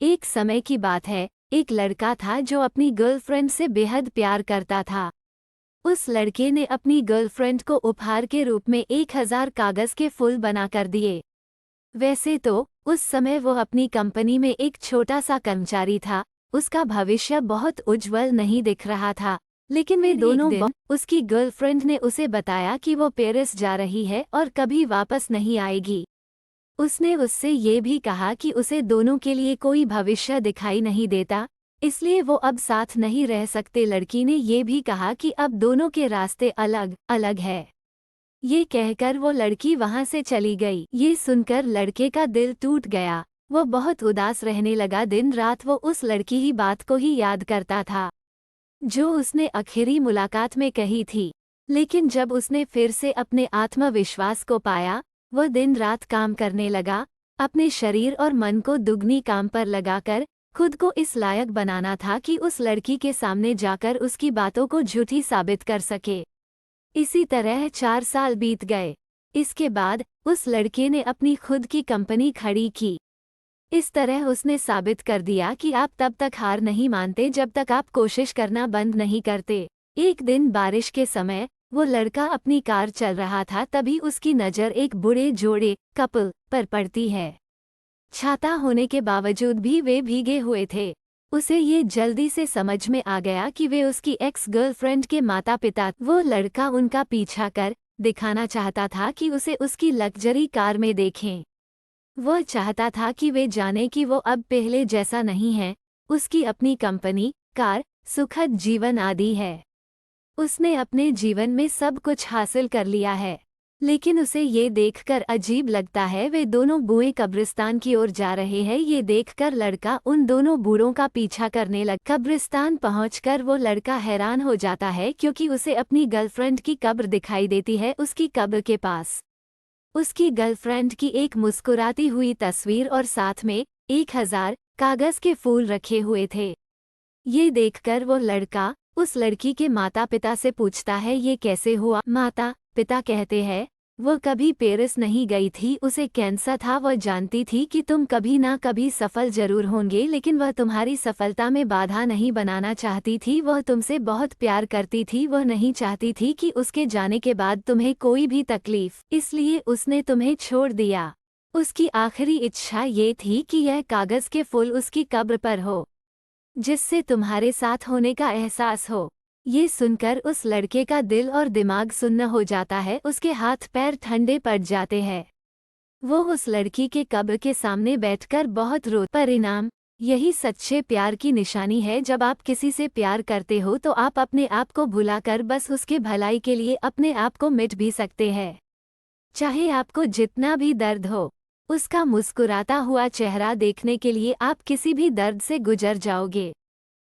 एक समय की बात है, एक लड़का था जो अपनी गर्लफ्रेंड से बेहद प्यार करता था। उस लड़के ने अपनी गर्लफ्रेंड को उपहार के रूप में 1000 कागज के फूल बनाकर दिए। वैसे तो उस समय वो अपनी कंपनी में एक छोटा सा कर्मचारी था, उसका भविष्य बहुत उज्जवल नहीं दिख रहा था। लेकिन वे दोनों दिन उसकी गर्लफ्रेंड ने उसे बताया कि वो पेरिस जा रही है और कभी वापस नहीं आएगी। उसने उससे ये भी कहा कि उसे दोनों के लिए कोई भविष्य दिखाई नहीं देता, इसलिए वो अब साथ नहीं रह सकते। लड़की ने ये भी कहा कि अब दोनों के रास्ते अलग अलग है। ये कहकर वो लड़की वहां से चली गई। ये सुनकर लड़के का दिल टूट गया। वो बहुत उदास रहने लगा। दिन रात वो उस लड़की ही बात को ही याद करता था जो उसने आखिरी मुलाकात में कही थी। लेकिन जब उसने फिर से अपने आत्मविश्वास को पाया, वह दिन रात काम करने लगा, अपने शरीर और मन को दुगनी काम पर लगाकर खुद को इस लायक बनाना था कि उस लड़की के सामने जाकर उसकी बातों को झूठी साबित कर सके। इसी तरह 4 साल बीत गए। इसके बाद उस लड़के ने अपनी खुद की कंपनी खड़ी की। इस तरह उसने साबित कर दिया कि आप तब तक हार नहीं मानते जब तक आप कोशिश करना बंद नहीं करते। एक दिन बारिश के समय वो लड़का अपनी कार चल रहा था, तभी उसकी नज़र एक बूढ़े जोड़े कपल पर पड़ती है। छाता होने के बावजूद भी वे भीगे हुए थे। उसे ये जल्दी से समझ में आ गया कि वे उसकी एक्स गर्लफ्रेंड के माता पिता। वो लड़का उनका पीछा कर दिखाना चाहता था कि उसे उसकी लग्जरी कार में देखें। वह चाहता था कि वे जाने कि वो अब पहले जैसा नहीं है, उसकी अपनी कंपनी, कार, सुखद जीवन आदि है। उसने अपने जीवन में सब कुछ हासिल कर लिया है। लेकिन उसे ये देखकर अजीब लगता है वे दोनों बूढ़े कब्रिस्तान की ओर जा रहे हैं। ये देखकर लड़का उन दोनों बूढ़ों का पीछा करने लगा। कब्रिस्तान पहुंचकर वो लड़का हैरान हो जाता है क्योंकि उसे अपनी गर्लफ्रेंड की कब्र दिखाई देती है। उसकी कब्र के पास उसकी गर्लफ्रेंड की एक मुस्कुराती हुई तस्वीर और साथ में 1000 कागज के फूल रखे हुए थे। ये देखकर वो लड़का उस लड़की के माता पिता से पूछता है, ये कैसे हुआ? माता पिता कहते हैं, वो कभी पेरिस नहीं गई थी, उसे कैंसर था। वह जानती थी कि तुम कभी ना कभी सफल जरूर होंगे, लेकिन वह तुम्हारी सफलता में बाधा नहीं बनाना चाहती थी। वह तुमसे बहुत प्यार करती थी। वह नहीं चाहती थी कि उसके जाने के बाद तुम्हें कोई भी तकलीफ, इसलिए उसने तुम्हें छोड़ दिया। उसकी आखिरी इच्छा ये थी कि यह कागज के फूल उसकी कब्र पर हो, जिससे तुम्हारे साथ होने का एहसास हो। ये सुनकर उस लड़के का दिल और दिमाग सुन्न हो जाता है। उसके हाथ पैर ठंडे पड़ जाते हैं। वो उस लड़की के कब्र के सामने बैठकर बहुत परिणाम यही सच्चे प्यार की निशानी है। जब आप किसी से प्यार करते हो तो आप अपने आप को भुलाकर बस उसके भलाई के लिए अपने आप को मिट भी सकते हैं। चाहे आपको जितना भी दर्द हो, उसका मुस्कुराता हुआ चेहरा देखने के लिए आप किसी भी दर्द से गुजर जाओगे।